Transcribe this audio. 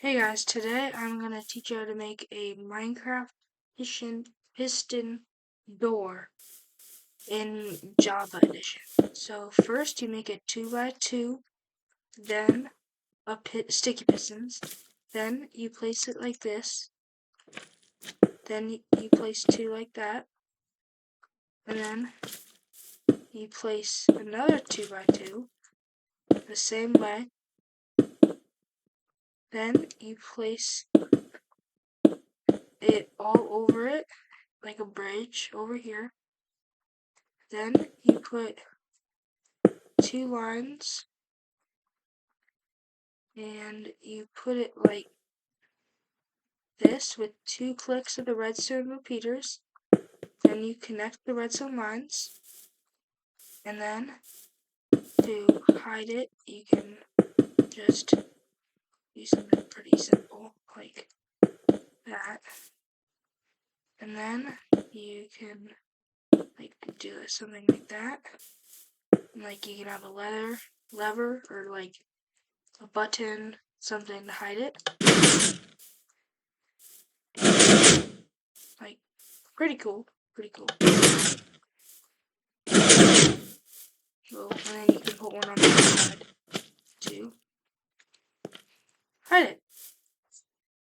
Hey guys, today I'm going to teach you how to make a Minecraft piston door in Java edition. So first you make a 2x2, then sticky pistons, then you place it like this, then you place two like that, and then you place another 2x2 the same way, then you place it all over it like a bridge over here. Then you put two lines and you put it like this with 2 clicks of the redstone repeaters. Then you connect the redstone lines, and then to hide it you can just do something pretty simple like that, and then you can like do something like that, and, like you can have a lever or like a button, something to hide it. Like pretty cool.